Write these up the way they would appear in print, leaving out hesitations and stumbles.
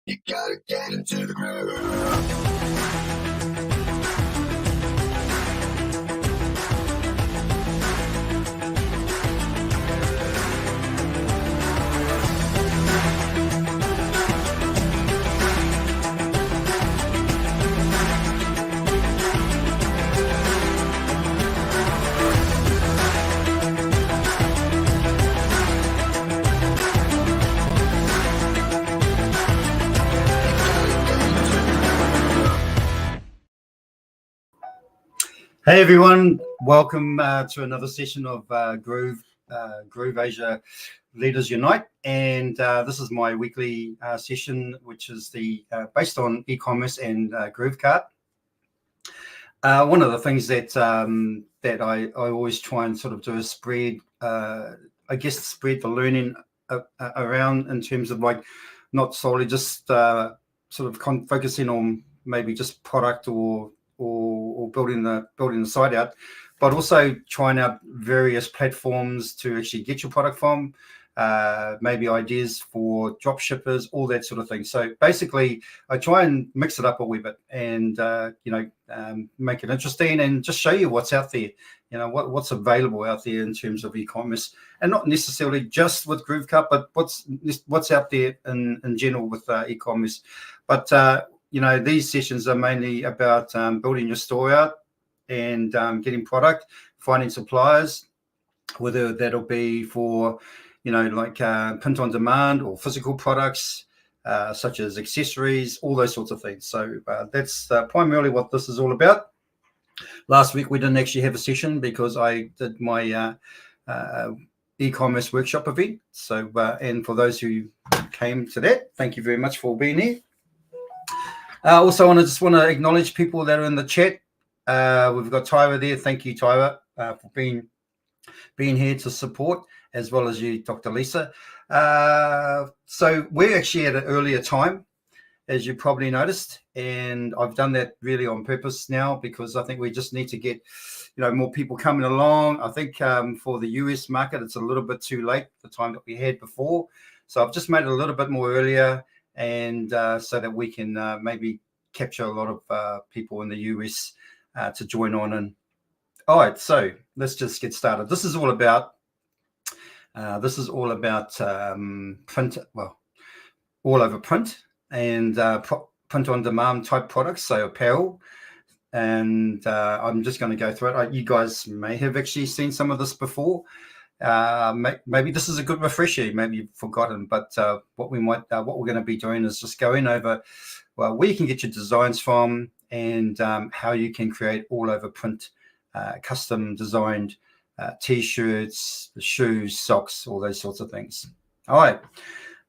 You gotta get into the groove. Hey everyone, welcome to another session of Groove Asia Leaders Unite, and this is my weekly session, which is the based on e-commerce and GrooveKart. One of the things that I always try and sort of do is spread the learning around in terms of like not solely just sort of focusing on maybe just product or building the site out, but also trying out various platforms to actually get your product from, maybe ideas for drop shippers, all that sort of thing. So basically I try and mix it up a wee bit and make it interesting and just show you what's out there, what's available out there in terms of e-commerce, and not necessarily just with GrooveKart, but what's out there in general with e-commerce. But these sessions are mainly about building your store out and getting product, finding suppliers, whether that'll be for, like print on demand or physical products, such as accessories, all those sorts of things. So that's primarily what this is all about. Last week we didn't actually have a session because I did my e-commerce workshop event. So and for those who came to that, thank you very much for being here. Also, I just want to acknowledge people that are in the chat. We've got Tyra there. Thank you, Tyra, for being here to support, as well as you, Dr. Lisa. So we're actually at an earlier time, as you probably noticed, and I've done that really on purpose now because I think we just need to get, more people coming along. I think for the US market, it's a little bit too late, the time that we had before. So I've just made it a little bit more earlier, and so that we can maybe capture a lot of people in the US to join on. And all right, so let's just get started. This is all about print, well, all over print and print on demand type products, so apparel. And I'm just going to go through it. You guys may have actually seen some of this before. Maybe this is a good refresher. Maybe you've forgotten, but what we're going to be doing is just going over where you can get your designs from and how you can create all over print, custom designed t-shirts, shoes, socks, all those sorts of things. All right,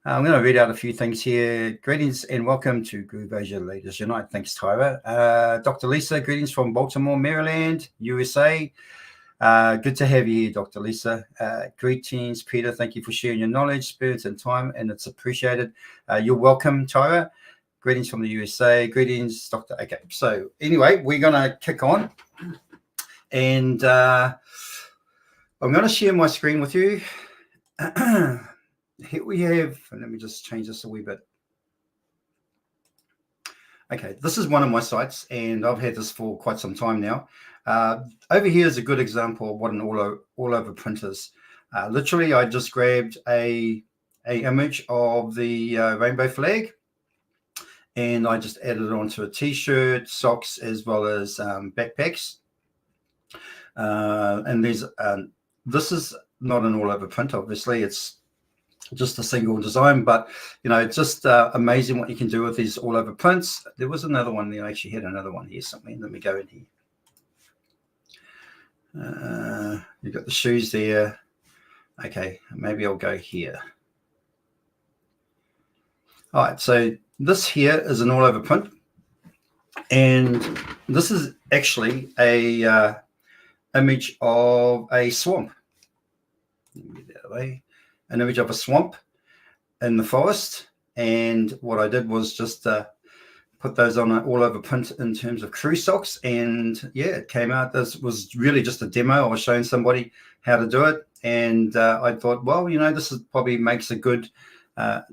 I'm going to read out a few things here. Greetings and welcome to Groove Asia Leaders Unite. Thanks, Tyra. Dr. Lisa, greetings from Baltimore, Maryland, USA. Good to have you here, Dr. Lisa. Greetings, Peter. Thank you for sharing your knowledge, experience, and time, and it's appreciated. You're welcome, Tyra. Greetings from the USA. Greetings, Dr. Okay, so anyway, we're going to kick on, and I'm going to share my screen with you. Here we have, and let me just change this a wee bit. Okay, this is one of my sites, and I've had this for quite some time now. Over here is a good example of what an all-over print is. Literally, I just grabbed a image of the rainbow flag, and I just added it onto a t-shirt, socks, as well as backpacks. And this is not an all-over print, obviously. It's just a single design, but it's just amazing what you can do with these all-over prints. There was another one there. I actually had another one here, something. Let me go in here. You've got the shoes there. Okay, maybe I'll go here. All right, so this here is an all-over print, and this is actually a image of a swamp. Let me get that away. An image of a swamp in the forest, and what I did was just put those on an all-over print in terms of crew socks, and yeah, it came out. This was really just a demo. I was showing somebody how to do it, and I thought, well, this is probably makes a good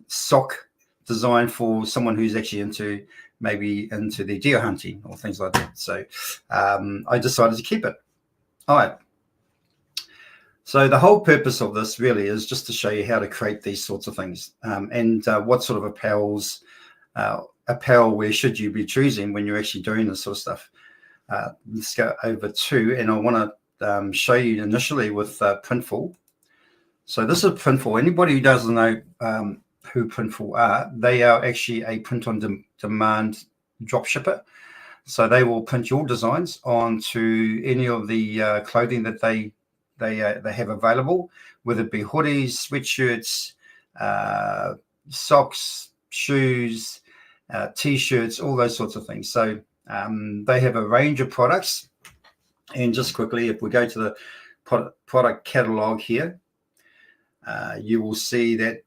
sock designed for someone who's actually into the deer hunting or things like that. So I decided to keep it. All right. So the whole purpose of this really is just to show you how to create these sorts of things, and what sort of apparel wear should you be choosing when you're actually doing this sort of stuff. Let's go over to, and I want to show you initially with Printful. So this is Printful. Anybody who doesn't know who Printful are, they are actually a print-on-demand dropshipper. So they will print your designs onto any of the clothing that they have available, whether it be hoodies, sweatshirts, socks, shoes, t-shirts, all those sorts of things. So they have a range of products. And just quickly, if we go to the product catalog here, you will see that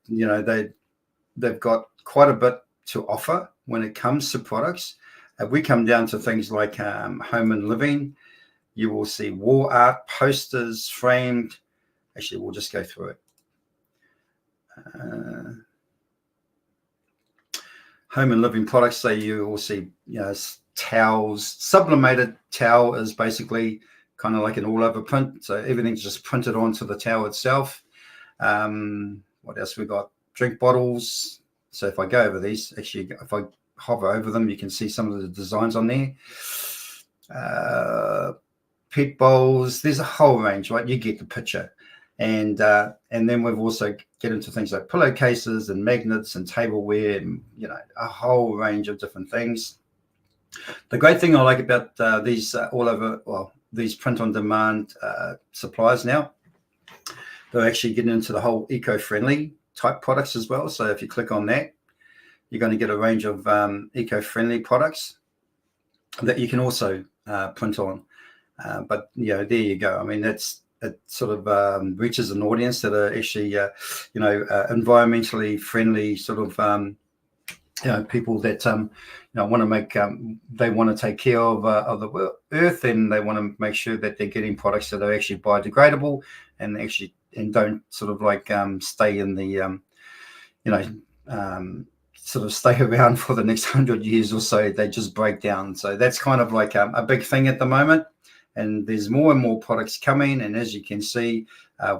they've got quite a bit to offer when it comes to products. If we come down to things like home and living, you will see wall art, posters, framed. Actually, we'll just go through it. Home and living products. So you will see, towels. Sublimated towel is basically kind of like an all-over print. So everything's just printed onto the towel itself. What else we got? Drink bottles. So if I go over these, actually, if I hover over them, you can see some of the designs on there. Pet bowls. There's a whole range, right? You get the picture. And then we've also get into things like pillowcases and magnets and tableware, and a whole range of different things. The great thing I like about these these print-on-demand suppliers now, they're actually getting into the whole eco-friendly type products as well. So if you click on that, you're going to get a range of eco-friendly products that you can also print on. But there you go. I mean, it sort of reaches an audience that are actually environmentally friendly sort of people that want to make they want to take care of the earth, and they want to make sure that they're getting products that are actually biodegradable and don't sort of like stay in the sort of stay around for the next 100 years or so. They just break down. So that's kind of like a big thing at the moment. And there's more and more products coming. And as you can see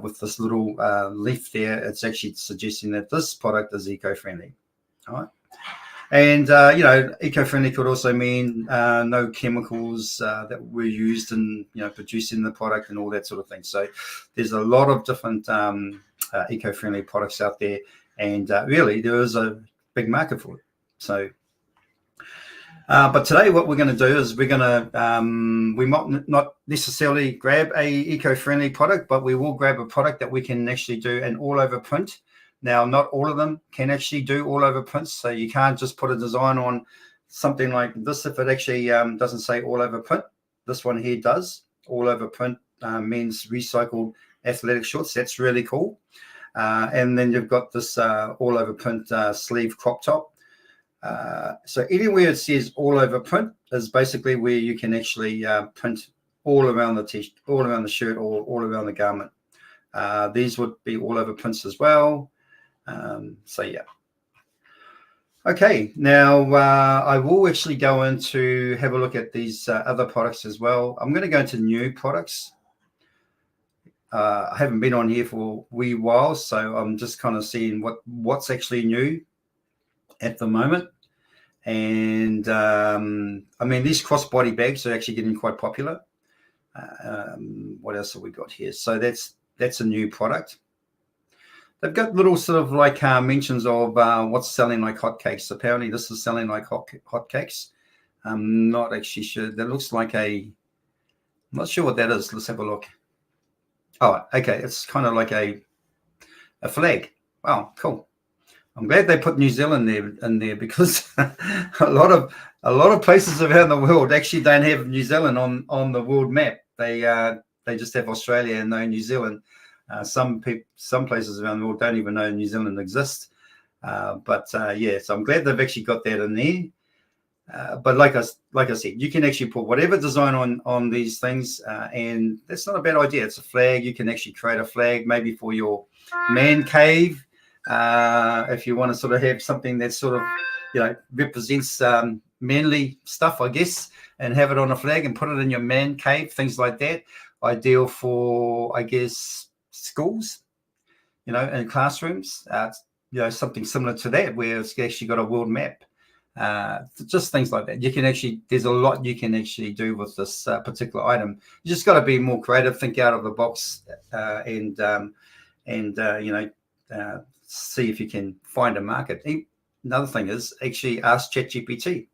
with this little leaf there, it's actually suggesting that this product is eco-friendly. All right. And, eco-friendly could also mean no chemicals that were used in, producing the product and all that sort of thing. So there's a lot of different eco-friendly products out there. And really, there is a big market for it. So, but today what we're going to do is we're going to, we might not necessarily grab a eco-friendly product, but we will grab a product that we can actually do an all-over print. Now, not all of them can actually do all-over prints, so you can't just put a design on something like this if it actually doesn't say all-over print. This one here does. All-over print means recycled athletic shorts. That's really cool. And then you've got this all-over print sleeve crop top. So anywhere it says all-over print is basically where you can actually print all around the t-shirt, all around the shirt, or all around the garment. These would be all-over prints as well. So yeah. Okay, now I will actually go into have a look at these other products as well. I'm going to go into new products. I haven't been on here for a wee while, so I'm just kind of seeing what's actually new at the moment. And I mean, these crossbody bags are actually getting quite popular. What else have we got here? So that's a new product. They've got little sort of like mentions of what's selling like hotcakes. Apparently, this is selling like hotcakes. I'm not actually sure. That looks like I'm not sure what that is. Let's have a look. Oh, okay. It's kind of like a flag. Wow, cool. I'm glad they put New Zealand in there because a lot of places around the world actually don't have New Zealand on the world map. They just have Australia and no New Zealand. Some places around the world don't even know New Zealand exists. But yeah, so I'm glad they've actually got that in there. But like I said, you can actually put whatever design on these things, and that's not a bad idea. It's a flag. You can actually create a flag maybe for your man cave. if you want to sort of have something that sort of, represents manly stuff, I guess, and have it on a flag and put it in your man cave, things like that. Ideal for, I guess, schools, and classrooms. Something similar to that, where it's actually got a world map. Just things like that. There's a lot you can actually do with this particular item. You just got to be more creative, think out of the box, and see if you can find a market. Another thing is actually ask ChatGPT.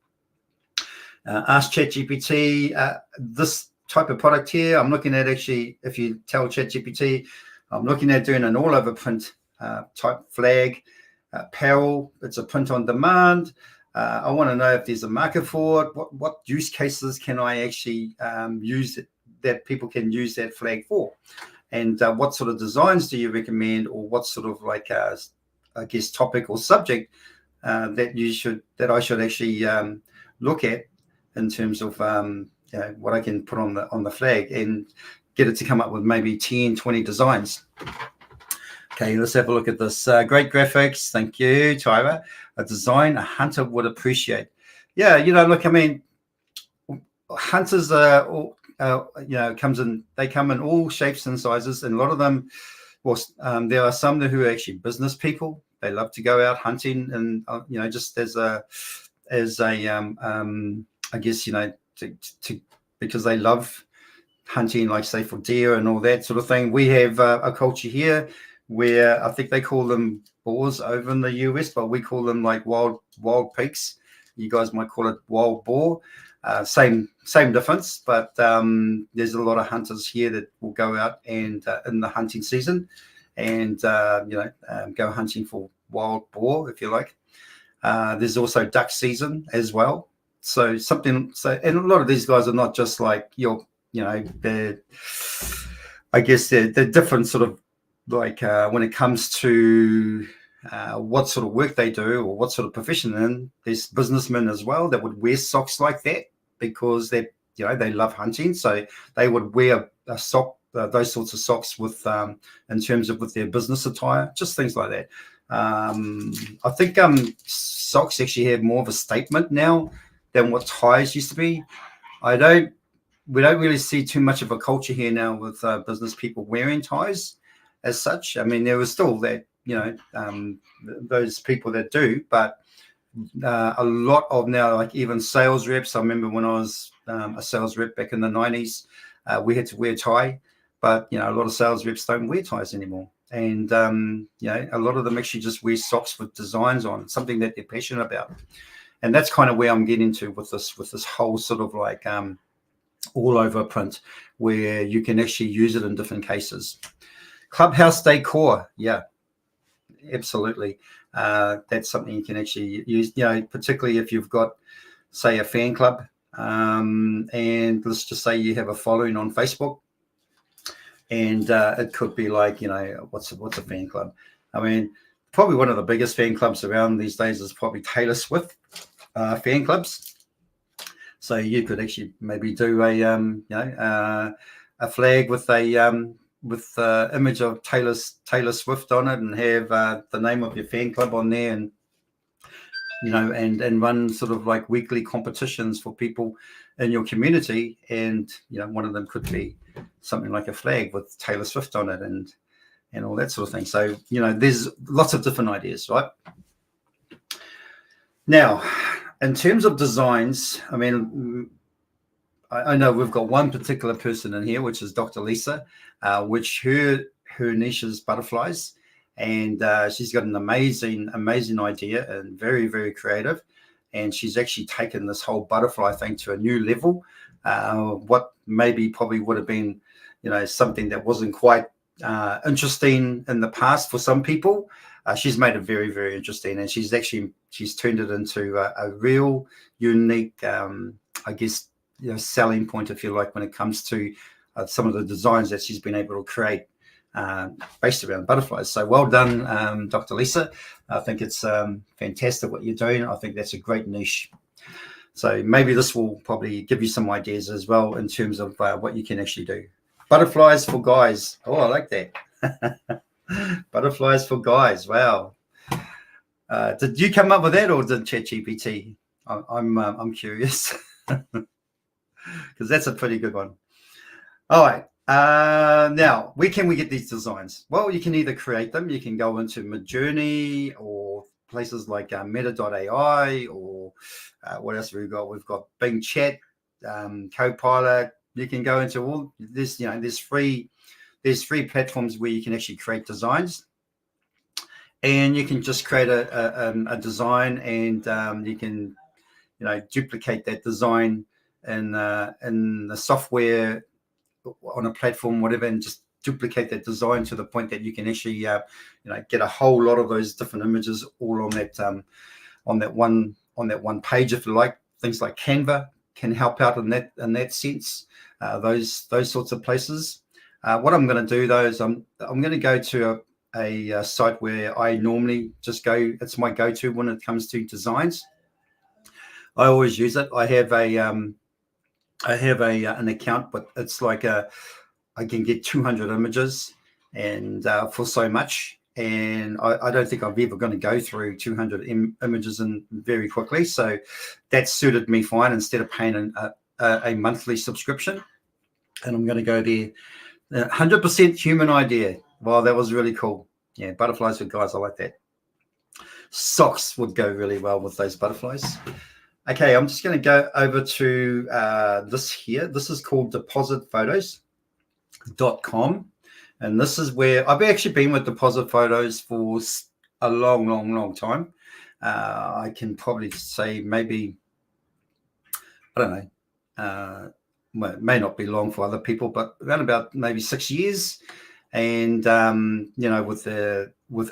This type of product here, I'm looking at actually, if you tell ChatGPT, I'm looking at doing an all over print type flag, apparel. It's a print on demand. I want to know if there's a market for it. What use cases can I actually use that people can use that flag for? And what sort of designs do you recommend, or what sort of I guess topic or subject that I should actually look at in terms of what I can put on the flag, and get it to come up with maybe 10, 20 designs. Okay, let's have a look at this. Great graphics. Thank you, Tyra. A design a hunter would appreciate. Yeah, look, I mean, hunters are all, they come in all shapes and sizes, and a lot of them, there are some who are actually business people. They love to go out hunting, and just as a I guess because they love hunting, like say for deer and all that sort of thing. We have a culture here where I think they call them boars over in the US, but we call them like wild pigs. You guys might call it wild boar. Same difference, but there's a lot of hunters here that will go out and in the hunting season, and go hunting for wild boar, if you like. There's also duck season as well. So and a lot of these guys are not just like they're different sort of when it comes to what sort of work they do or what sort of profession they're in. There's businessmen as well that would wear socks like that because they love hunting, so they would wear a sock, those sorts of socks with in terms of with their business attire, just things like that. I think socks actually have more of a statement now than what ties used to be. We don't really see too much of a culture here now with business people wearing ties as such. I mean, there was still that, those people that do, but a lot of now, like even sales reps. I remember when I was a sales rep back in the 90s, we had to wear a tie, but a lot of sales reps don't wear ties anymore. And a lot of them actually just wear socks with designs on, something that they're passionate about. And that's kind of where I'm getting to with this whole sort of like all over print, where you can actually use it in different cases. Clubhouse decor, yeah, absolutely. That's something you can actually use, particularly if you've got, say, a fan club, and let's just say you have a following on Facebook, and it could be like, what's a fan club? I mean, probably one of the biggest fan clubs around these days is probably Taylor Swift fan clubs. So you could actually maybe do a flag with a image of Taylor Swift on it, and have the name of your fan club on there, and and run sort of like weekly competitions for people in your community. And one of them could be something like a flag with Taylor Swift on it, and all that sort of thing. So there's lots of different ideas, right? Now, in terms of designs, I mean, I know we've got one particular person in here, which is Dr. Lisa, which her niche is butterflies, and she's got an amazing idea, and very, very creative. And she's actually taken this whole butterfly thing to a new level. What maybe probably would have been, something that wasn't quite interesting in the past for some people, she's made it very, very interesting, and she's turned it into a real unique, I guess, selling point, if you like, when it comes to some of the designs that she's been able to create based around butterflies. So well done, Dr. Lisa. I think it's fantastic what you're doing. I think that's a great niche. So maybe this will probably give you some ideas as well in terms of what you can actually do. Butterflies for guys. Oh, I like that. Butterflies for guys. Wow. Did you come up with that, or did ChatGPT? I'm curious because that's a pretty good one. All right. Now, where can we get these designs? Well, you can either create them. You can go into Midjourney or places like Meta.ai, or what else have we got? We've got Bing Chat, Copilot. You can go into all this. There's free platforms where you can actually create designs, and you can just create a design, and you can duplicate that design in the software on a platform, whatever, and just duplicate that design to the point that you can actually get a whole lot of those different images all on that one page, if you like. Things like Canva can help out in that sense. Those sorts of places. What I'm going to do though is I'm going to go to a site where I normally just go. It's my go-to when it comes to designs. I always use it. I have an account, but it's like I can get 200 images and for so much, and I don't think I'm ever going to go through 200 images in very quickly. So that suited me fine instead of paying a monthly subscription. And I'm going to go there. 100% human idea. Wow, that was really cool. Yeah, butterflies with guys. I like that. Socks would go really well with those butterflies. Okay, I'm just going to go over to this here. This is called depositphotos.com. And this is where I've actually been with Deposit Photos for a long time. I can probably say maybe, I don't know, well, it may not be long for other people, but around about maybe 6 years. And, with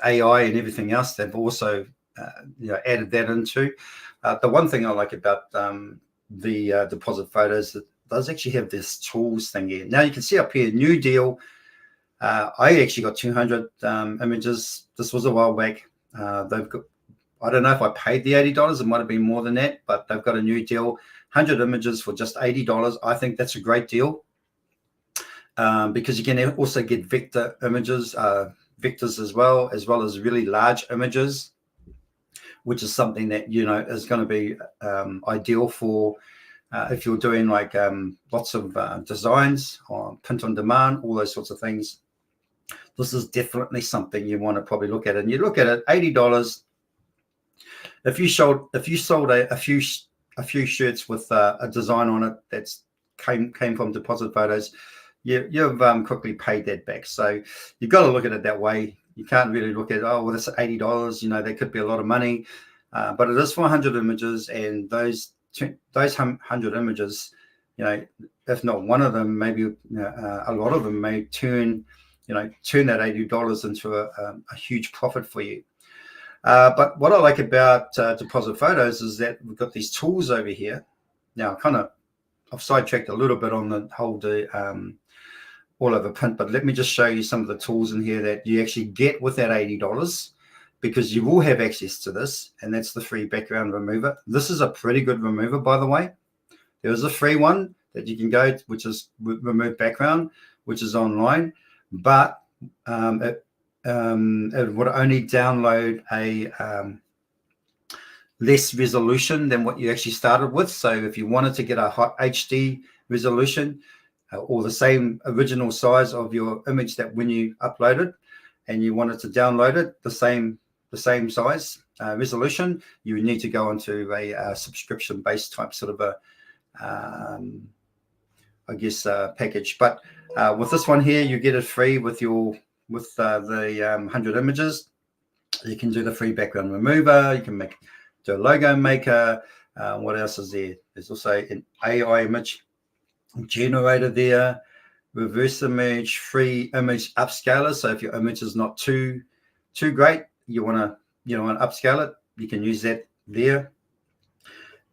AI and everything else, they've also, added that into. The one thing I like about the Deposit Photos, it does actually have this tools thing here. Now you can see up here, new deal. I actually got 200 images. This was a while back. They've got, I don't know if I paid the $80. It might have been more than that, but they've got a new deal, 100 images for just $80. I think that's a great deal because you can also get vector images, vectors as well as really large images, which is something that is going to be ideal for if you're doing like lots of designs or print on demand, all those sorts of things. This is definitely something you want to probably look at. And you look at it, $80. If you sold a few shirts with a design on it that's came from Deposit Photos, you've quickly paid that back. So you've got to look at it that way. You can't really look at, oh, well, that's $80. That could be a lot of money, but it is 400 images, and those 100 images, if not one of them, maybe a lot of them may turn that $80 into a huge profit for you. But what I like about Deposit Photos is that we've got these tools over here. Now, I've sidetracked a little bit on the whole all over print, but let me just show you some of the tools in here that you actually get with that $80, because you will have access to this, and that's the free background remover. This is a pretty good remover, by the way. There's a free one that you can go, which is remove background, which is online, but it would only download a less resolution than what you actually started with. So if you wanted to get a hot HD resolution, or the same original size of your image that when you uploaded, and you wanted to download it the same size resolution, you would need to go onto a subscription-based type sort of a package. But with this one here, you get it free with the 100 images. You can do the free background remover. You can do a logo maker. What else is there? There's also an AI image generator there, reverse image, free image upscaler. So if your image is not too great, you want to upscale it, you can use that there.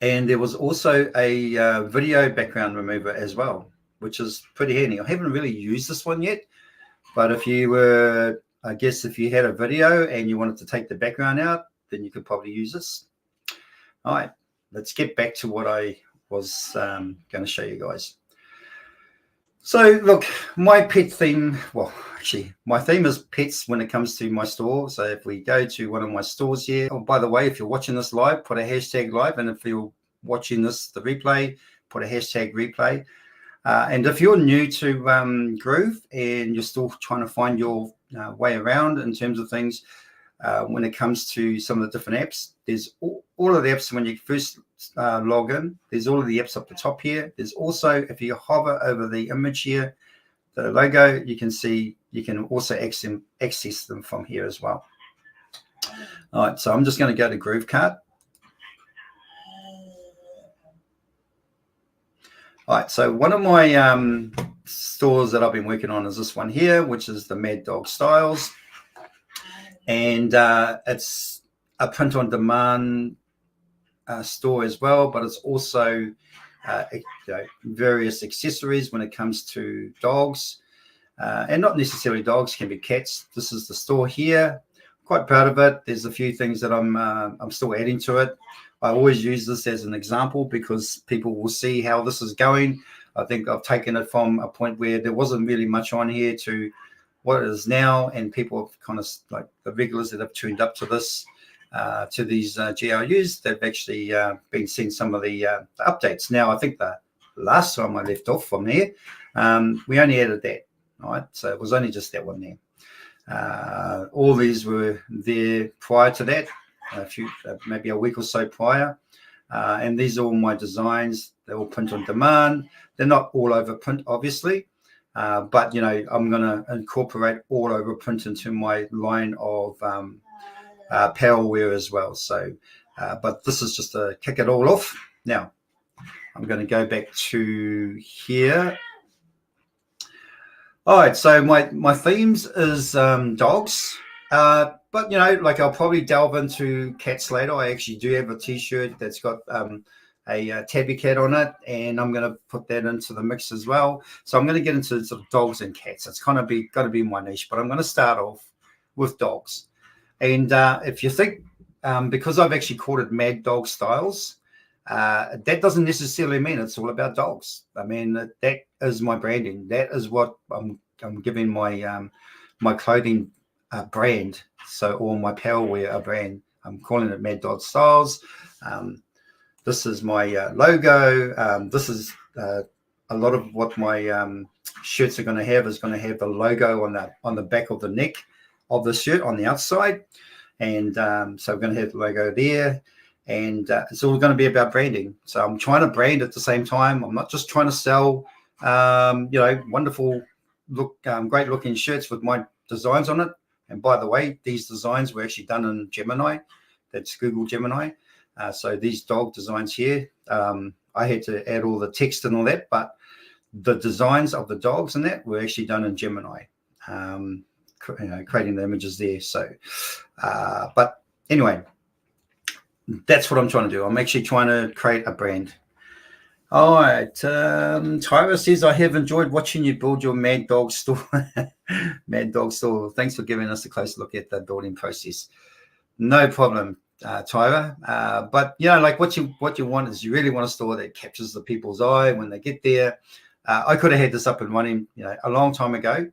And there was also a video background remover as well, which is pretty handy. I haven't really used this one yet, but if you had a video and you wanted to take the background out, then you could probably use this. All right, let's get back to what I was going to show you guys. So look, my pet theme, well, actually, my theme is pets when it comes to my store. So if we go to one of my stores here, oh, by the way, if you're watching this live, put a hashtag live. And if you're watching this, the replay, put a hashtag replay. And if you're new to Groove and you're still trying to find your way around in terms of things, when it comes to some of the different apps, there's all of the apps when you first log in. There's all of the apps up the top here. There's also, if you hover over the image here, the logo, you can see you can also access them from here as well. All right, so I'm just going to go to GrooveKart. All right, so one of my stores that I've been working on is this one here, which is the Mad Dog Styles. And it's a print-on-demand store as well, but it's also various accessories when it comes to dogs. And not necessarily dogs, can be cats. This is the store here. Quite proud of it. There's a few things that I'm still adding to it. I always use this as an example because people will see how this is going. I think I've taken it from a point where there wasn't really much on here to what it is now, and people have kind of, like the regulars that have tuned up to this, to these GRUs, they've actually been seeing some of the updates. Now, I think the last time I left off from there, we only added that, right? So it was only just that one there. All these were there prior to that, maybe a week or so prior. And these are all my designs. They're all print on demand. They're not all over print, obviously. But, I'm going to incorporate all over print into my line of apparel wear as well. So, but this is just to kick it all off. Now, I'm going to go back to here. All right, so my themes is dogs. But, I'll probably delve into cats later. I actually do have a T-shirt that's got a tabby cat on it, and I'm going to put that into the mix as well. So I'm going to get into sort of dogs and cats. It's kind of got to be my niche, but I'm going to start off with dogs. And if you think, because I've actually called it Mad Dog Styles, that doesn't necessarily mean it's all about dogs. I mean, that is my branding. That is what I'm giving my my clothing brand. So, or my apparel wear a brand. I'm calling it Mad Dog Styles. This is my logo. This is a lot of what my shirts are going to have is going to have the logo on the back of the neck of the shirt on the outside. And so we're going to have the logo there. And it's all going to be about branding. So I'm trying to brand at the same time. I'm not just trying to sell, wonderful great looking shirts with my designs on it. And by the way, these designs were actually done in Gemini. That's Google Gemini. So these dog designs here, I had to add all the text and all that, but the designs of the dogs and that were actually done in Gemini, creating the images there. So, but anyway, that's what I'm trying to do. I'm actually trying to create a brand. All right. Tyra says, I have enjoyed watching you build your Mad Dog store. Mad Dog store. Thanks for giving us a close look at the building process. No problem, Tyra. But, what you want is you really want a store that captures the people's eye when they get there. I could have had this up and running, a long time ago,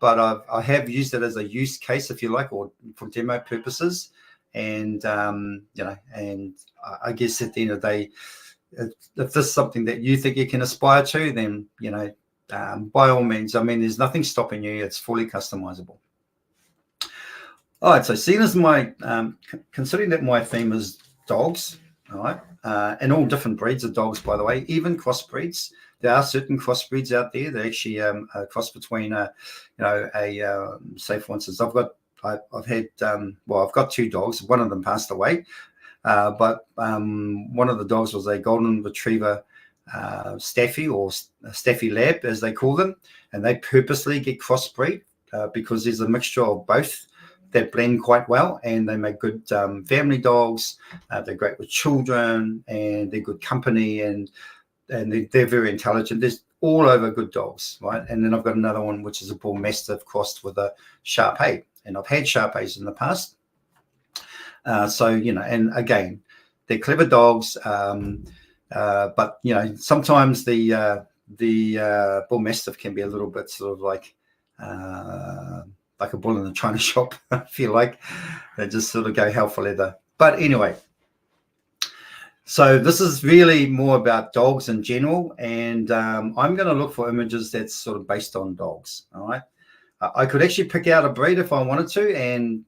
but I have used it as a use case, if you like, or for demo purposes. And, and I guess at the end of the day, if this is something that you think you can aspire to, then, by all means, I mean, there's nothing stopping you. It's fully customizable. All right. So seeing as considering that my theme is dogs, all right, and all different breeds of dogs, by the way, even crossbreeds. There are certain crossbreeds out there that actually a cross between, say, for instance, I've got two dogs. One of them passed away. But one of the dogs was a golden retriever staffy, or staffy lab, as they call them. And they purposely get crossbreed because there's a mixture of both that blend quite well, and they make good family dogs. They're great with children, and they're good company, and they're very intelligent. There's all over good dogs, right? And then I've got another one, which is a bull mastiff crossed with a Shar-Pei. And I've had Shar-Peis in the past. And again, they're clever dogs, but sometimes the the bull mastiff can be a little bit sort of like a bull in a china shop. I feel like they just sort of go hell for leather. But anyway, so this is really more about dogs in general, and I'm going to look for images that's sort of based on dogs. All right, I could actually pick out a breed if I wanted to, and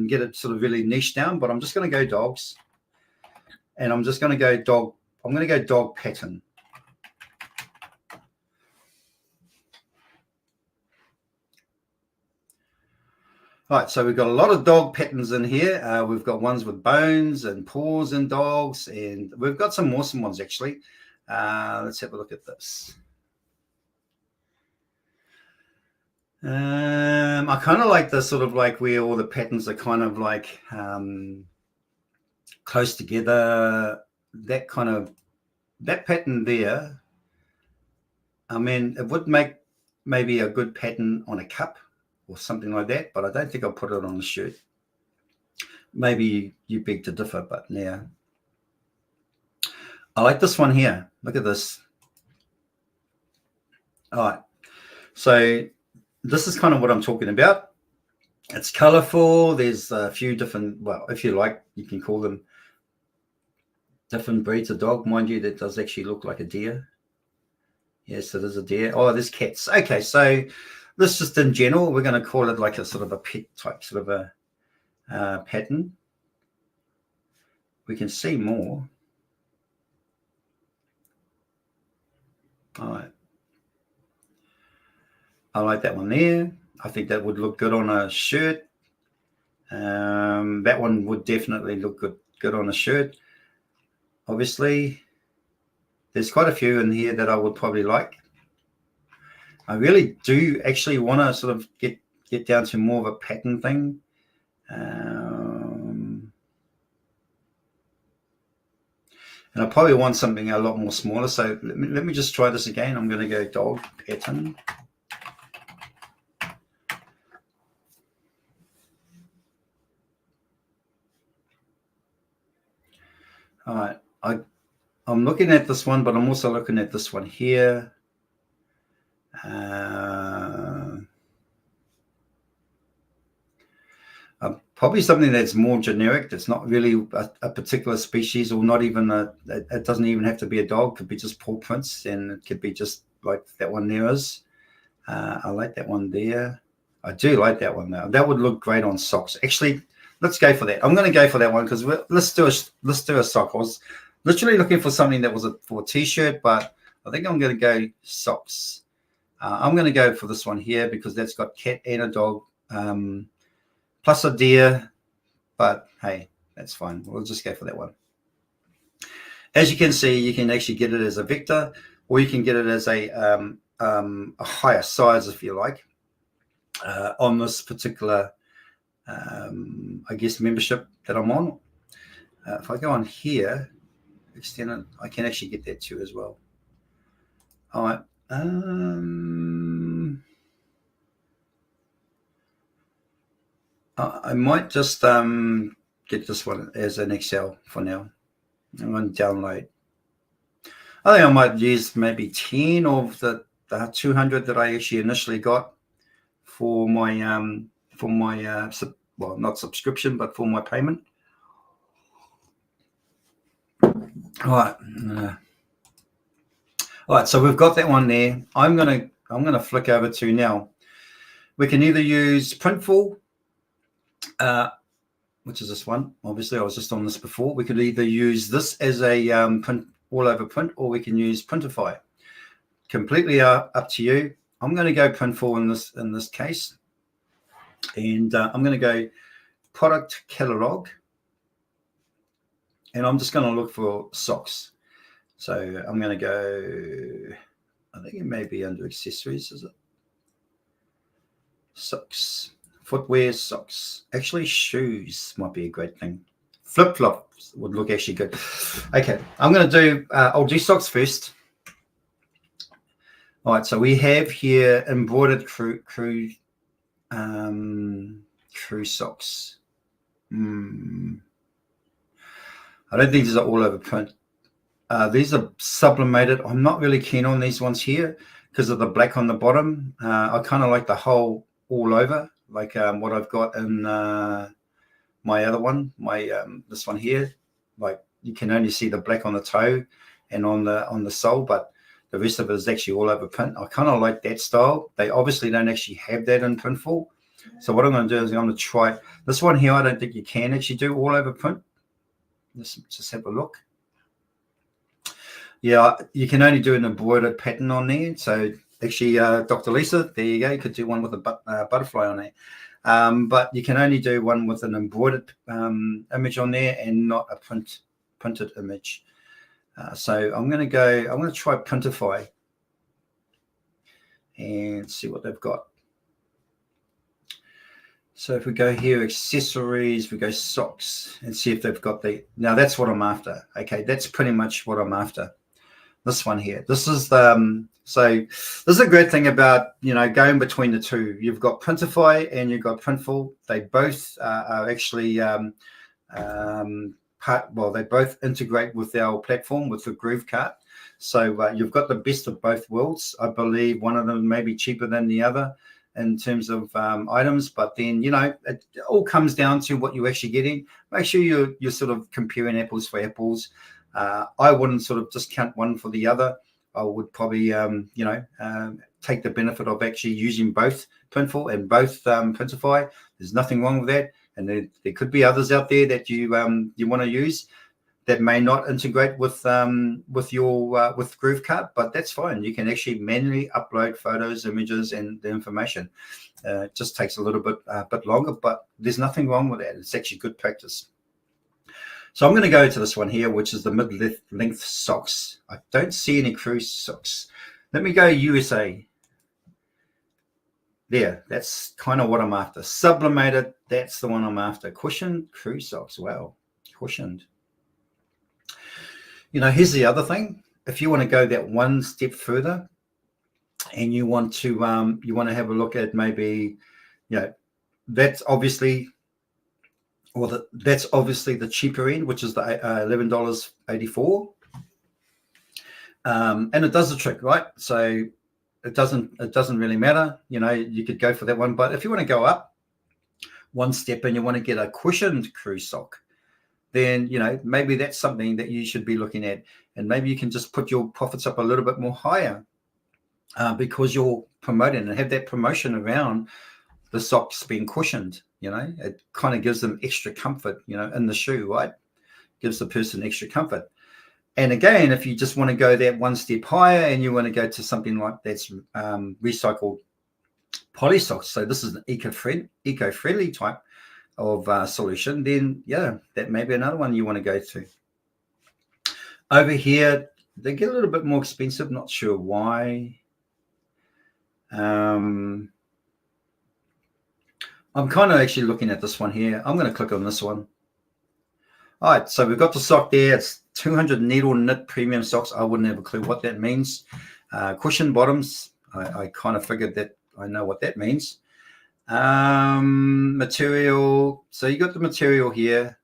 get it sort of really niche down. But I'm just going to go dogs, and I'm just going to go dog. I'm going to go dog pattern. All right, so we've got a lot of dog patterns in here. We've got ones with bones and paws in dogs, and we've got some awesome ones actually. Let's have a look at this. I kind of like the sort of like where all the patterns are kind of like close together. That pattern there. I mean, it would make maybe a good pattern on a cup or something like that, but I don't think I'll put it on the shirt. Maybe you beg to differ, but yeah. I like this one here. Look at this. All right. So this is kind of what I'm talking about. It's colorful. There's a few different, well, if you like, you can call them different breeds of dog. Mind you, that does actually look like a deer. Yes, it is a deer. Oh, there's cats. Okay, so this just in general, we're going to call it like a sort of a pet type sort of a pattern. We can see more. All right. I like that one there. I think that would look good on a shirt. That one would definitely look good on a shirt. Obviously, there's quite a few in here that I would probably like. I really do actually want to sort of get down to more of a pattern thing. And I probably want something a lot more smaller. So let me just try this again. I'm going to go dog pattern. All right. I'm looking at this one, but I'm also looking at this one here. Probably something that's more generic. That's not really a particular species, or not even it doesn't even have to be a dog. It could be just paw prints, and it could be just like that one there is. I like that one there. I do like that one now. That would look great on socks. Actually, let's go for that. I'm going to go for that one because let's do a sock. I was literally looking for something that was for a t-shirt, but I think I'm going to go socks. I'm going to go for this one here because that's got cat and a dog, plus a deer. But hey, that's fine. We'll just go for that one. As you can see, you can actually get it as a vector, or you can get it as a higher size if you like. On this particular, I guess, membership that I'm on. If I go on here, extend it, I can actually get that too as well. All right. I might just get this one as an Excel for now. I'm going to download. I think I might use maybe 10 of the 200 that I actually initially got for my well, not subscription, but for my payment. All right. All right, so we've got that one there. I'm gonna flick over to now. We can either use Printful, which is this one. Obviously, I was just on this before. We could either use this as a print all over print, or we can use Printify. Completely up to you. I'm going to go Printful in this case, and I'm going to go product catalog, and I'm just going to look for socks. So I'm going to go, I think it may be under accessories, is it? Socks, footwear, socks. Actually, shoes might be a great thing. Flip-flops would look actually good. Okay, I'm going to do, I'll do socks first. All right, so we have here embroidered crew socks. I don't think these are all over print. These are sublimated. I'm not really keen on these ones here because of the black on the bottom. I kind of like the whole all over, like what I've got in my other one, this one here. Like you can only see the black on the toe and on the sole, but the rest of it is actually all over print. I kind of like that style. They obviously don't actually have that in Printful. So what I'm going to do is I'm going to try this one here. I don't think you can actually do all over print. Let's just have a look. Yeah, you can only do an embroidered pattern on there. So actually, Dr. Lisa, there you go. You could do one with a butterfly on there. But you can only do one with an embroidered image on there and not a printed image. So I'm going to try Printify and see what they've got. So if we go here, accessories, we go socks and see if they've got now that's what I'm after. Okay, that's pretty much what I'm after. This one here. This is so this is a great thing about, going between the two. You've got Printify and you've got Printful. They both are actually they both integrate with our platform, with the GrooveKart. So you've got the best of both worlds. I believe one of them may be cheaper than the other in terms of items, but then it all comes down to what you're actually getting. Make sure you're sort of comparing apples for apples. I wouldn't sort of discount one for the other. I would probably take the benefit of actually using both Printful and both Printify. There's nothing wrong with that, and there could be others out there that you want to use that may not integrate with GrooveKart, but that's fine. You can actually manually upload photos, images, and the information. It just takes a little bit longer, but there's nothing wrong with that. It's actually good practice. So I'm going to go to this one here, which is the mid-length socks. I don't see any crew socks. Let me go USA. There, that's kind of what I'm after. Sublimated, that's the one I'm after. Cushioned crew socks. Wow, cushioned. Here's the other thing. If you want to go that one step further and you want to have a look at maybe, that's obviously the cheaper end, which is the $11.84. And it does the trick, right? So it doesn't really matter. You could go for that one. But if you want to go up one step and you want to get a cushioned crew sock, then maybe that's something that you should be looking at, and maybe you can just put your profits up a little bit more higher because you're promoting and have that promotion around the socks being cushioned. It kind of gives them extra comfort, in the shoe, right? Gives the person extra comfort. And again, if you just want to go that one step higher and you want to go to something like that's recycled poly socks, so this is an eco-friendly type of solution, then that may be another one you want to go to. Over here, they get a little bit more expensive, not sure why. I'm kind of actually looking at this one here. I'm going to click on this one. All right, so we've got the sock there. It's 200 needle knit premium socks. I wouldn't have a clue what that means. Cushion bottoms. I kind of figured that I know what that means. Material. So you got the material here.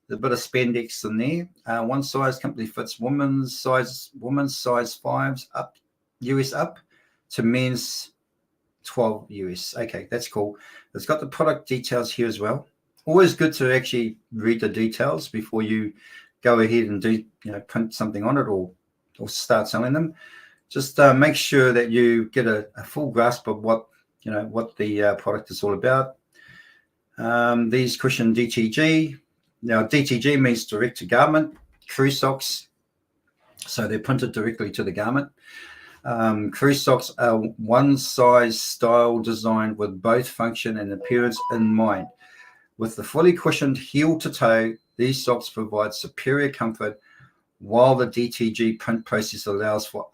There's a bit of spandex in there. One size company fits women's size 5s up US up to men's 12 US. Okay, that's cool. It's got the product details here as well. Always good to actually read the details before you go ahead and do print something on it or start selling them. Just make sure that you get a full grasp of what the product is all about. These cushion DTG. Now DTG means direct to garment. Crew socks, so they're printed directly to the garment. Crew socks are one size style designed with both function and appearance in mind. With the fully cushioned heel to toe, these socks provide superior comfort, while the DTG print process allows for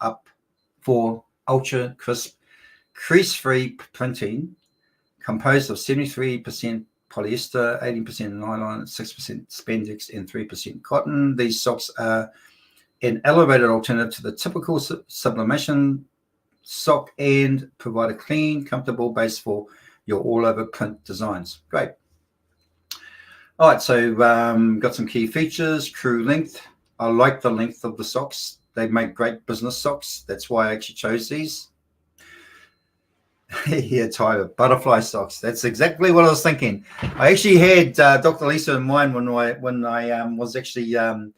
ultra crisp, crease-free printing, composed of 73% polyester, 18% nylon, 6% spandex, and 3% cotton. These socks are an elevated alternative to the typical sublimation sock and provide a clean, comfortable base for your all-over print designs. Great. All right, so got some key features. Crew length, I like the length of the socks. They make great business socks. That's why I actually chose these. Yeah, Tyler, butterfly socks. That's exactly what I was thinking. I actually had Dr. Lisa in mind when I was actually sort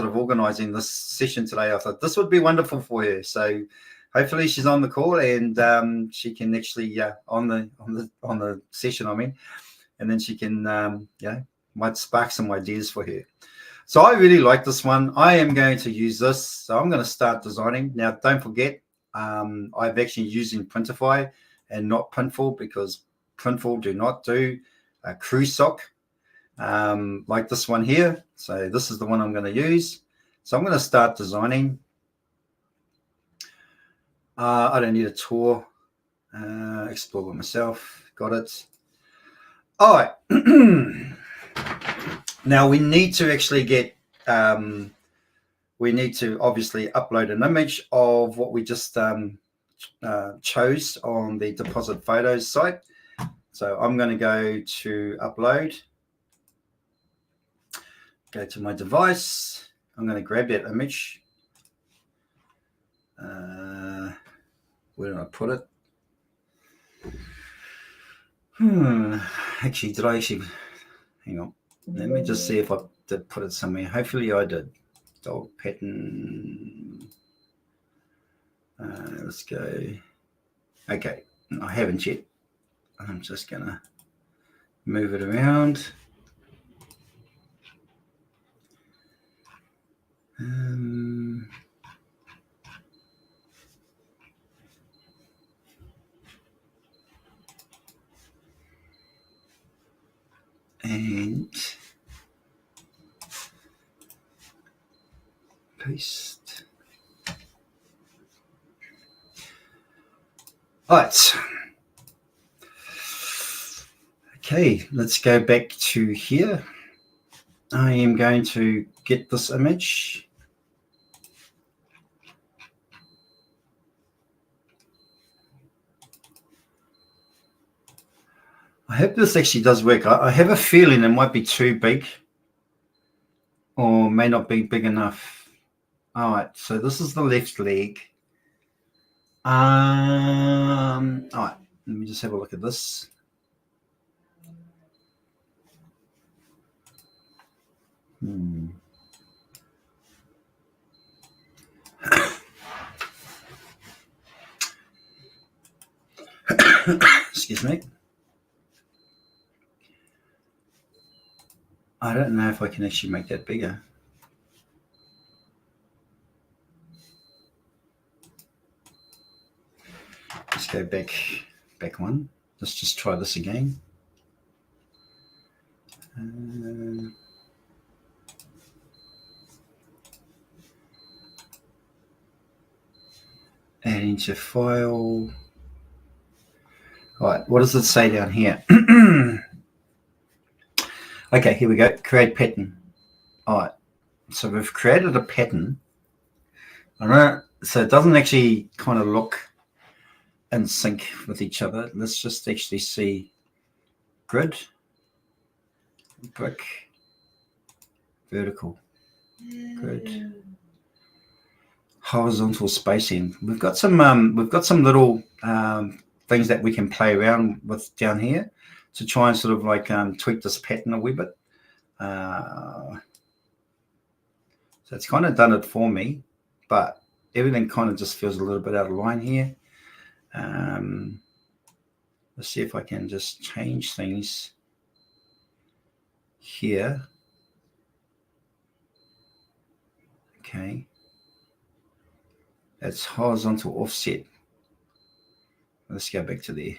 of organising this session today. I thought this would be wonderful for her. So hopefully she's on the call and she can actually on the session. I mean, and then she can might spark some ideas for her. So I really like this one. I am going to use this. So I'm going to start designing. Now, don't forget, I've actually using Printify and not Printful, because Printful do not do a crew sock like this one here. So this is the one I'm going to use. So I'm going to start designing. I don't need a tour. Explore by myself. Got it. All right. Now we need to actually get, we need to obviously upload an image of what we just chose on the deposit photos site. So I'm going to go to upload, go to my device. I'm going to grab that image. Where did I put it? Actually, did I actually, hang on. Let me just see if I did put it somewhere. Hopefully I did. Dog pattern. Let's go. Okay, I haven't yet. I'm just going to move it around. And paste. All right. Okay, let's go back to here. I am going to get this image. I hope this actually does work. I have a feeling it might be too big or may not be big enough. All right, so this is the left leg. All right, let me just have a look at this. Excuse me. I don't know if I can actually make that bigger. Let's go back one. Let's just try this again. Add into file. All right, what does it say down here? Okay, here we go. Create pattern. All right, so we've created a pattern. I know, so it doesn't actually kind of look in sync with each other. Let's just actually see grid, brick, vertical, grid, horizontal spacing. We've got some little things that we can play around with down here to try and sort of like tweak this pattern a wee bit. So it's kind of done it for me, but everything kind of just feels a little bit out of line here. Let's see if I can just change things here. Okay. That's horizontal offset. Let's go back to there.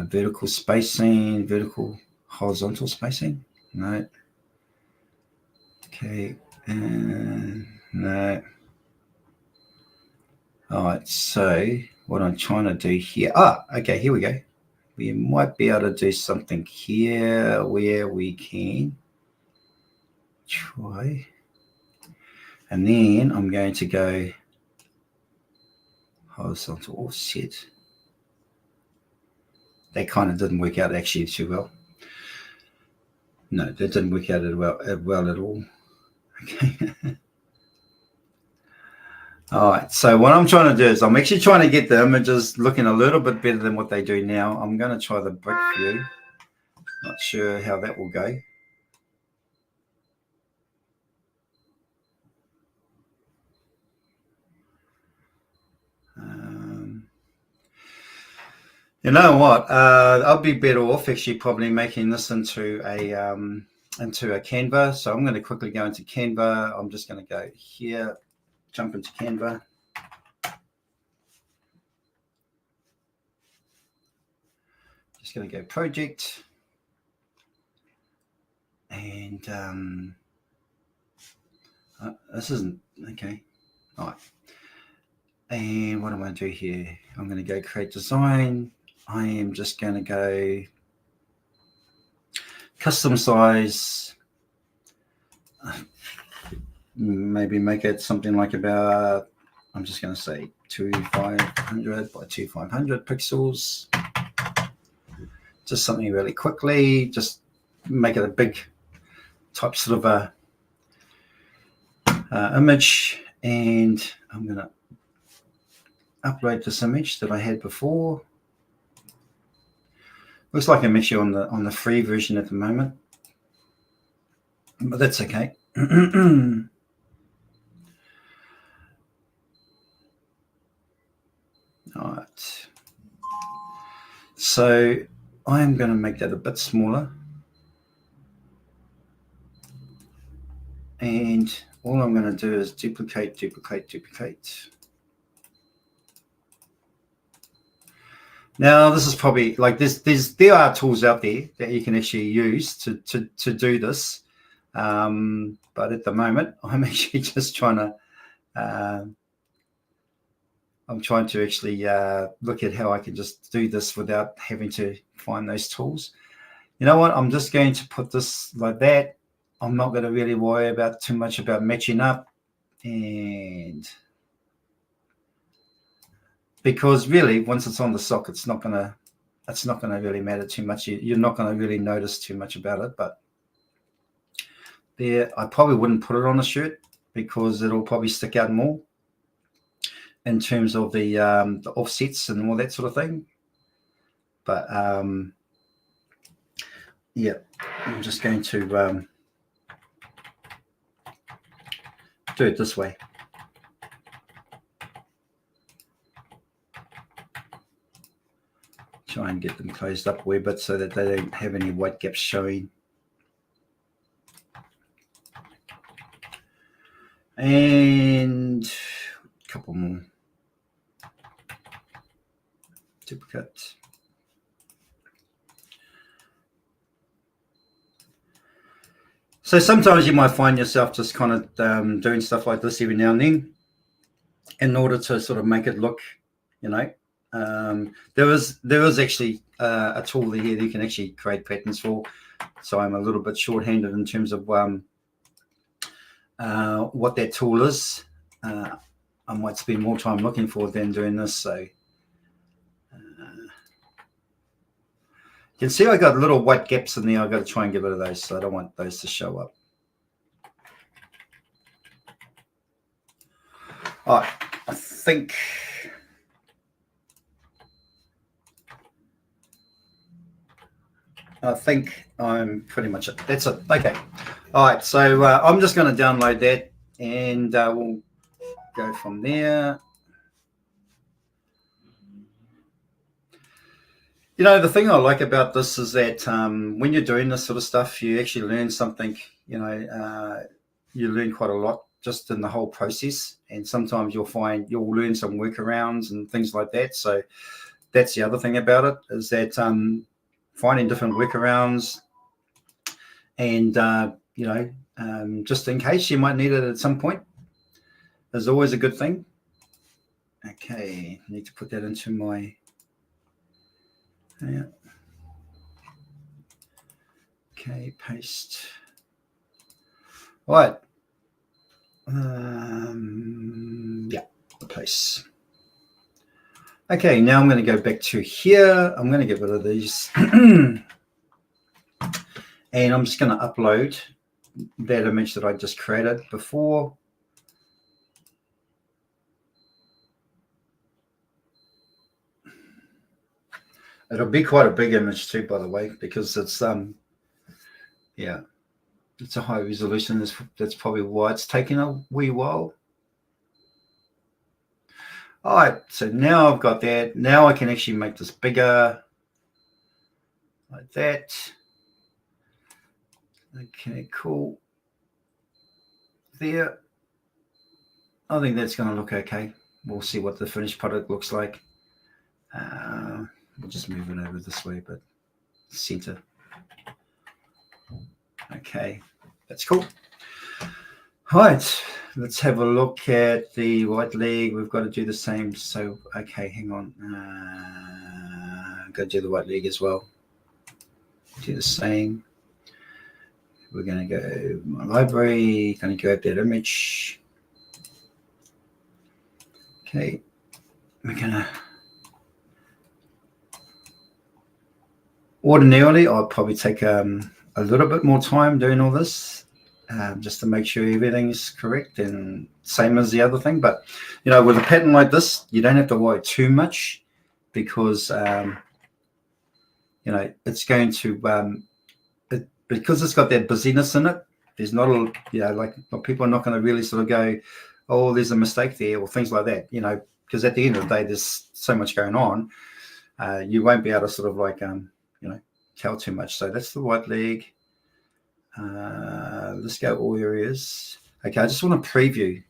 Vertical spacing, vertical horizontal spacing. No. Okay. No. All right. So what I'm trying to do here. Okay. Here we go. We might be able to do something here where we can try. And then I'm going to go horizontal offset. That kind of didn't work out actually too well. No, that didn't work out well at all. Okay. All right, so what I'm trying to do is I'm actually trying to get the images looking a little bit better than what they do now. I'm going to try the brick view. Not sure how that will go. You know what? I'll be better off actually probably making this into a Canva. So I'm going to quickly go into Canva. I'm just going to go here, jump into Canva. Just going to go project. And this isn't okay. All right. And what am I going to do here? I'm going to go create design. I am just going to go custom size. Maybe make it something like about, I'm just going to say 2500 by 2500 pixels. Just something really quickly. Just make it a big type sort of a image. And I'm going to upload this image that I had before. Looks like I'm actually on the free version at the moment, but that's okay. All right. So I'm going to make that a bit smaller. And all I'm going to do is duplicate. Now, this is probably like there are tools out there that you can actually use to do this. But at the moment, I'm actually just trying to actually look at how I can just do this without having to find those tools. You know what? I'm just going to put this like that. I'm not going to really worry about too much about matching up, and because really once it's on the sock, it's not going to really matter too much. You're not going to really notice too much about it. But there, I probably wouldn't put it on a shirt because it'll probably stick out more in terms of the offsets and all that sort of thing. But yeah, I'm just going to do it this way. Try and get them closed up a wee bit so that they don't have any white gaps showing. And a couple more. Duplicate. So sometimes you might find yourself just kind of doing stuff like this every now and then in order to sort of make it look, you know, there is actually a tool here that you can actually create patterns for. So I'm a little bit short-handed in terms of what that tool is. I might spend more time looking for it than doing this. So you can see I got little white gaps in there. I've got to try and get rid of those, so I don't want those to show up. All right, I think I'm pretty much it. That's it. Okay. All right, so I'm just going to download that, and we'll go from there. You know, the thing I like about this is that when you're doing this sort of stuff, you actually learn something. You know, you learn quite a lot just in the whole process, and sometimes you'll learn some workarounds and things like that. So that's the other thing about it, is that finding different workarounds, and you know, just in case you might need it at some point, is always a good thing. Okay, I need to put that into my okay, paste. All right. Yeah, replace. Okay, now I'm going to go back to here. I'm going to get rid of these. And I'm just going to upload that image that I just created before. It'll be quite a big image too, by the way, because it's yeah, it's a high resolution. That's probably why it's taking a wee while. All right, so now I've got that. Now I can actually make this bigger, like that. Okay, cool. There. I think that's going to look okay. We'll see what the finished product looks like. We'll just move it over this way, but center. Okay, that's cool. All right, let's have a look at the right leg. We've got to do the same. So, okay, hang on. Got to do the right leg as well. Do the same. We're going to go my library. Going to grab that image. Okay, we're going to. Ordinarily, I'll probably take a little bit more time doing all this, just to make sure everything's correct and same as the other thing. But, you know, with a pattern like this, you don't have to worry too much because, you know, it's going to, because it's got that busyness in it, there's not a, you know, like people are not going to really sort of go, oh, there's a mistake there or things like that, you know, because at the end of the day, there's so much going on. You won't be able to sort of like, you know, tell too much. So that's the right leg. Let's go all areas. Okay, I just want to preview.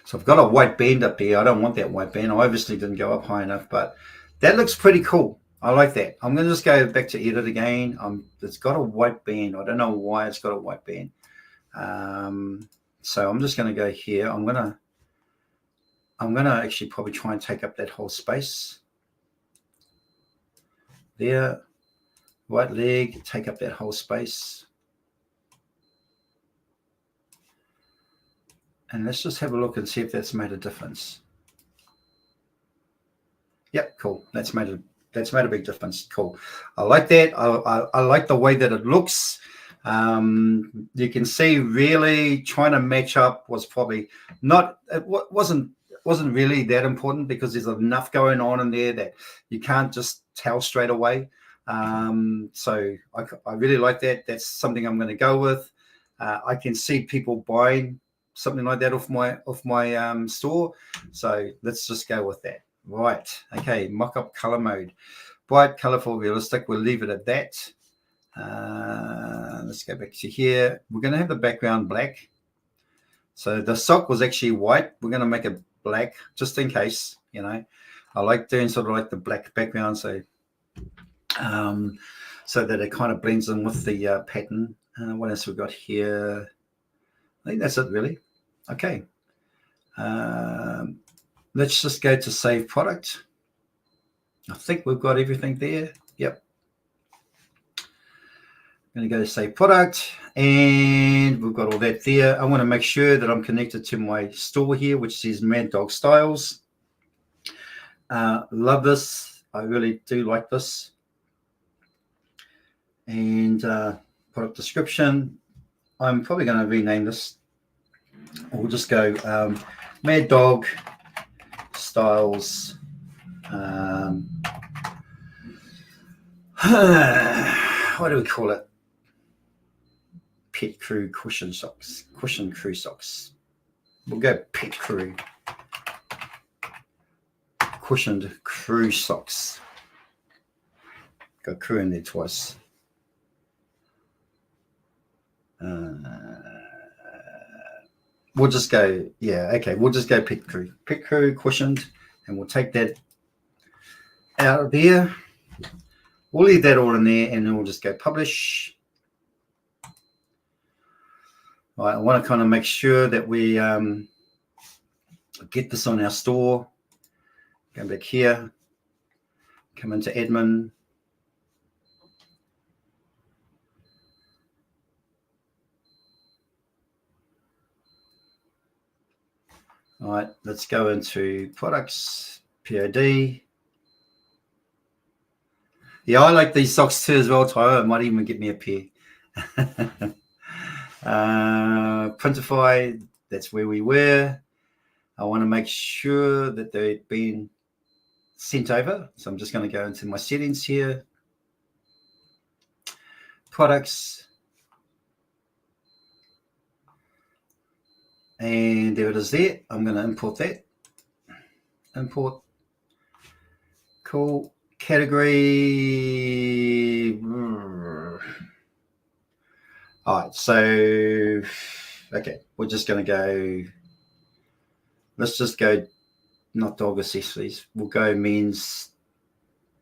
So I've got a white band up there. I don't want that white band. I obviously didn't go up high enough, but that looks pretty cool. I like that. I'm going to just go back to edit again. It's got a white band. I don't know why it's got a white band. So I'm just going to go here. I'm going to actually probably try and take up that whole space. There, right leg, take up that whole space. And let's just have a look and see if that's made a difference. Yep, cool. That's made a big difference. Cool. I like that. I like the way that it looks. You can see really trying to match up was probably not. It wasn't really that important because there's enough going on in there that you can't just tell straight away. So I really like that. That's something I'm going to go with. I can see people buying something like that off my store. So let's just go with that. Right. Okay. Mock-up color mode. Bright, colorful, realistic. We'll leave it at that. Let's go back to here. We're going to have the background black. So the sock was actually white. We're going to make it black just in case, you know. I like doing sort of like the black background. So so that it kind of blends in with the pattern. What else we got here? I think that's it really. Okay. Let's just go to save product. I think we've got everything there. Yep. I'm going to go to save product and we've got all that there. I want to make sure that I'm connected to my store here, which says Mad Dog Styles. Love this. I really do like this. And product description. I'm probably going to rename this. We'll just go Mad Dog Styles. What do we call it? Pet Crew Cushion Socks. Cushion Crew Socks. We'll go Pet Crew. Cushioned Crew Socks. Got crew in there twice. We'll just go, yeah, okay. We'll just go Pet Crew. Pet Crew Cushioned, and we'll take that out of there. We'll leave that all in there, and then we'll just go publish. All right, I want to kind of make sure that we get this on our store. Go back here, come into admin. All right, let's go into products, POD. Yeah, I like these socks too as well, Tyler. I might even get me a pair. Printify, that's where we were. I want to make sure that they've been sent over. So I'm just going to go into my settings here. Products. And there it is there. I'm going to import that. Import. Cool. Category. All right. So, okay. We're just going to go. Let's just go, not dog accessories. We'll go men's.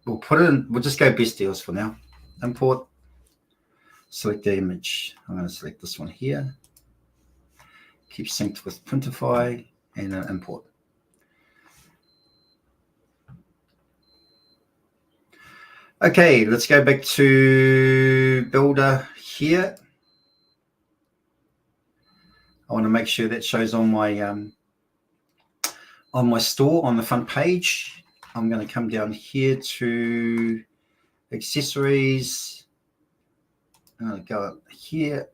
We'll put it in. We'll just go best deals for now. Import. Select the image. I'm going to select this one here. Keep synced with Printify and import. Okay, let's go back to Builder here. I want to make sure that shows on my store on the front page. I'm going to come down here to accessories. I'm going to go up here,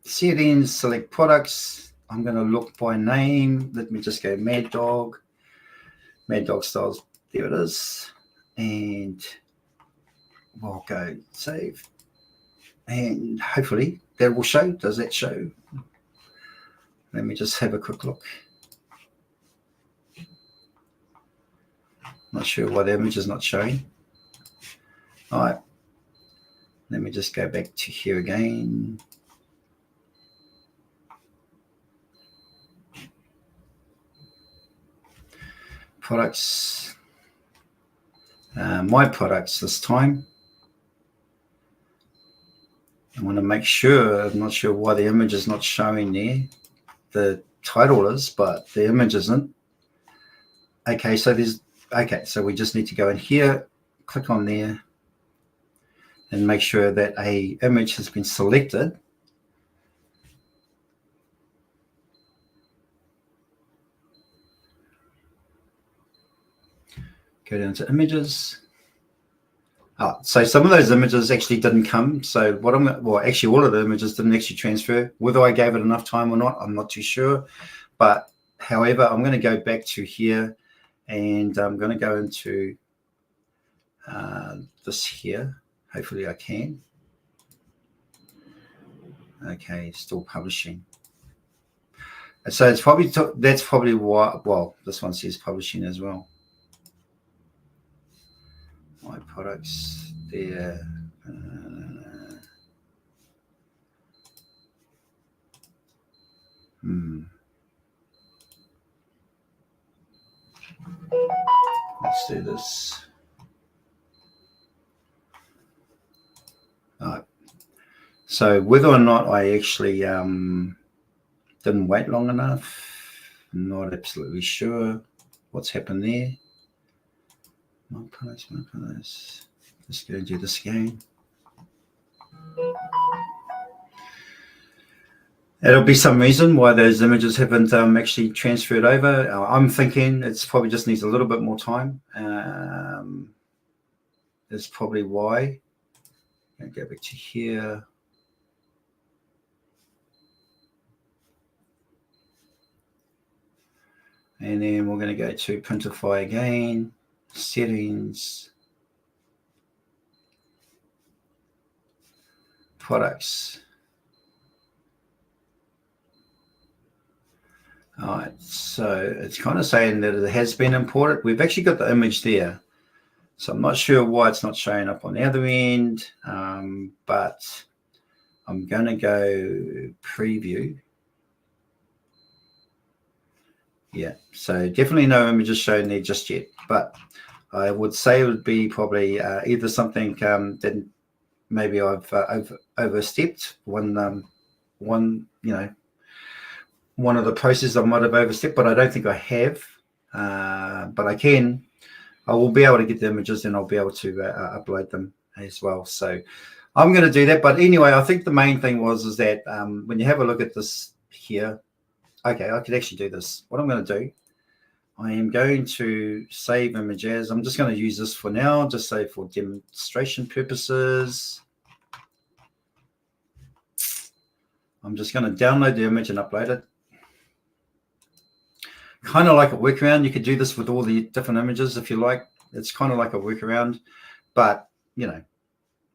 settings, select products. I'm going to look by name. Let me just go Mad Dog Styles. There it is. And we'll go save. And hopefully that will show. Does that show? Let me just have a quick look. Not sure why the image is not showing. All right. Let me just go back to here again. Products. My products this time. I want to make sure, I'm not sure why the image is not showing there. The title is, but the image isn't. Okay, so we just need to go in here, click on there, and make sure that a image has been selected. Go down to images. So some of those images actually didn't come. So actually all of the images didn't actually transfer. Whether I gave it enough time or not, I'm not too sure. But however, I'm going to go back to here and I'm going to go into this here. Hopefully I can. Okay, still publishing. So it's probably that's probably why. Well, this one says publishing as well. My products there. Let's do this. All right. So whether or not I actually didn't wait long enough, I'm not absolutely sure what's happened there. My products. Just going to do this again. There'll be some reason why those images haven't actually transferred over. I'm thinking it's probably just needs a little bit more time. That's probably why. I'm going to go back to here. And then we're going to go to Printify again, settings, products. All right, so it's kind of saying that it has been imported. We've actually got the image there. So I'm not sure why it's not showing up on the other end, but I'm going to go preview. Yeah, so definitely no images shown there just yet, but I would say it would be probably either something that maybe I've overstepped one of the processes I might have overstepped, but I don't think I have. But I will be able to get the images and I'll be able to upload them as well. So I'm going to do that. But anyway, I think the main thing is that when you have a look at this here, okay, I could actually do this. What I'm going to do, I am going to save image as. I'm just going to use this for now, just say for demonstration purposes. I'm just going to download the image and upload it. Kind of like a workaround. You could do this with all the different images if you like. It's kind of like a workaround, but you know,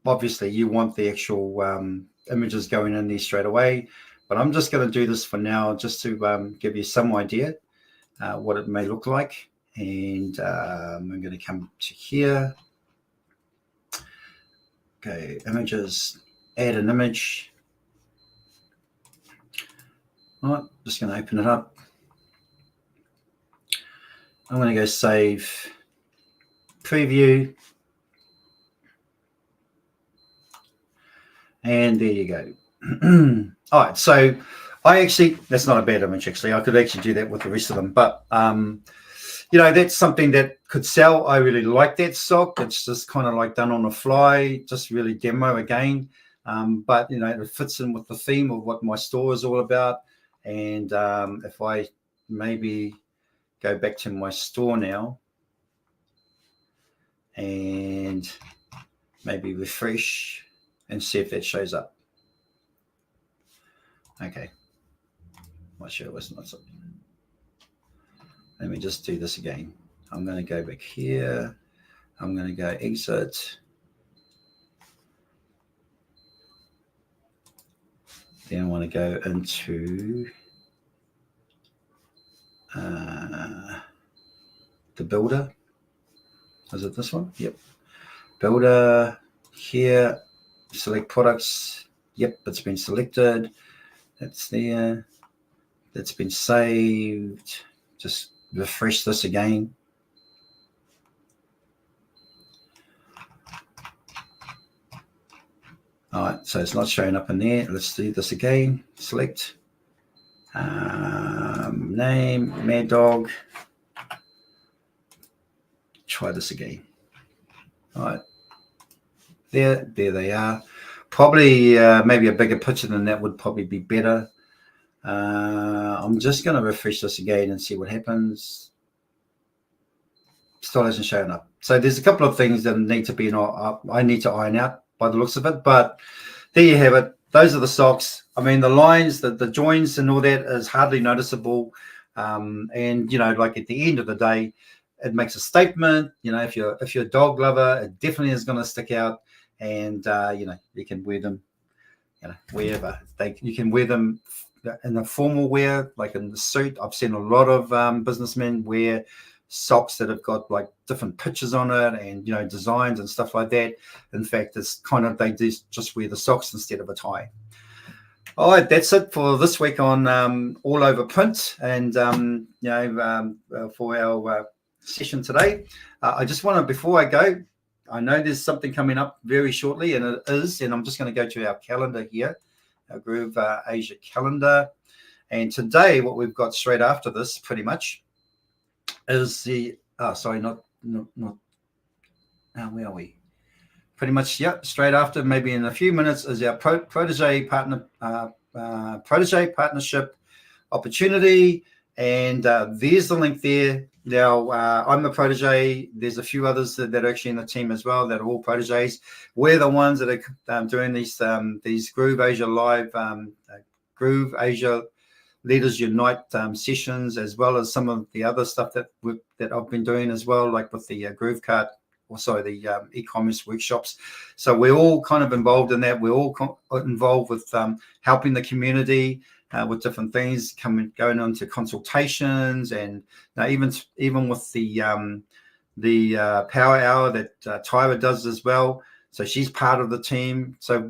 obviously you want the actual images going in there straight away. But I'm just going to do this for now, just to give you some idea what it may look like. And I'm going to come to here. Okay, images, add an image. All right, just going to open it up. I'm going to go save, preview, and there you go. All right, so that's not a bad image actually. I could actually do that with the rest of them, but you know, that's something that could sell. I really like that sock. It's just kind of like done on the fly, just really demo again. But you know, it fits in with the theme of what my store is all about. And if I maybe go back to my store now and maybe refresh and see if that shows up. Okay, not sure it was not something. Let me just do this again. I'm going to go back here. I'm going to go exit. Then I want to go into the builder. Is it this one? Yep. Builder here. Select products. Yep, it's been selected. That's there. That's been saved. Just refresh this again. All right, so it's not showing up in there. Let's do this again. Select name, Mad Dog. Try this again. All right, there they are. Probably maybe a bigger picture than that would probably be better. I'm just going to refresh this again and see what happens. Still hasn't shown up. So there's a couple of things that need to be I need to iron out by the looks of it. But there you have it. Those are the socks. I mean, the lines, the joints and all that is hardly noticeable. And, you know, like at the end of the day, it makes a statement. You know, if you're a dog lover, it definitely is going to stick out. And, you know, you can wear them, you know, wherever. You can wear them in a formal wear, like in the suit. I've seen a lot of businessmen wear socks that have got like different pictures on it and, you know, designs and stuff like that. In fact, it's kind of, they just wear the socks instead of a tie. All right, that's it for this week on All Over Print and, you know, for our session today. I just want to, before I go, I know there's something coming up very shortly, and it is, and I'm just going to go to our calendar here, our Groove Asia calendar. And today, what we've got straight after this, pretty much, is the, where are we? Pretty much, yeah, straight after, maybe in a few minutes, is our protege partnership opportunity. And there's the link there. Now, I'm a protege. There's a few others that are actually in the team as well that are all proteges. We're the ones that are doing these Groove Asia Live, Groove Asia Leaders Unite sessions, as well as some of the other stuff that I've been doing as well, like with the GrooveKart, also the e-commerce workshops. So we're all kind of involved in that. We're all involved with helping the community with different things, going on to consultations, and even with the power hour that Tyra does as well. So she's part of the team. So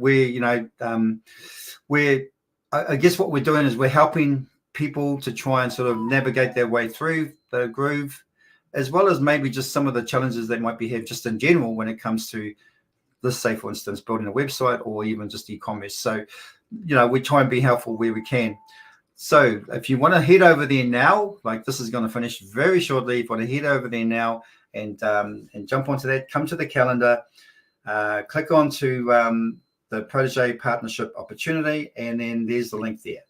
I guess what we're doing is we're helping people to try and sort of navigate their way through the groove, as well as maybe just some of the challenges they might have just in general when it comes to, let's say, for instance, building a website or even just e-commerce. So, you know, we try and be helpful where we can. So if you want to head over there now, like this is going to finish very shortly. If you want to head over there now and jump onto that, come to the calendar, click onto the protege partnership opportunity, and then there's the link there.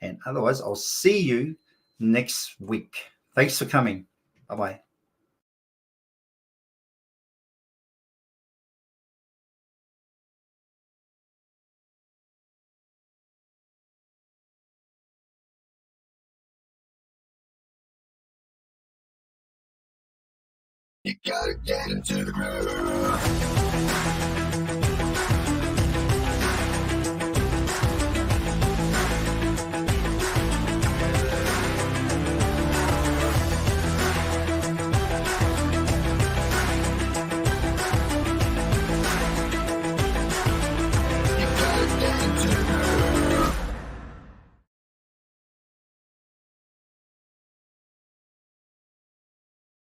And otherwise, I'll see you next week. Thanks for coming. Bye-bye. You gotta get into the groove.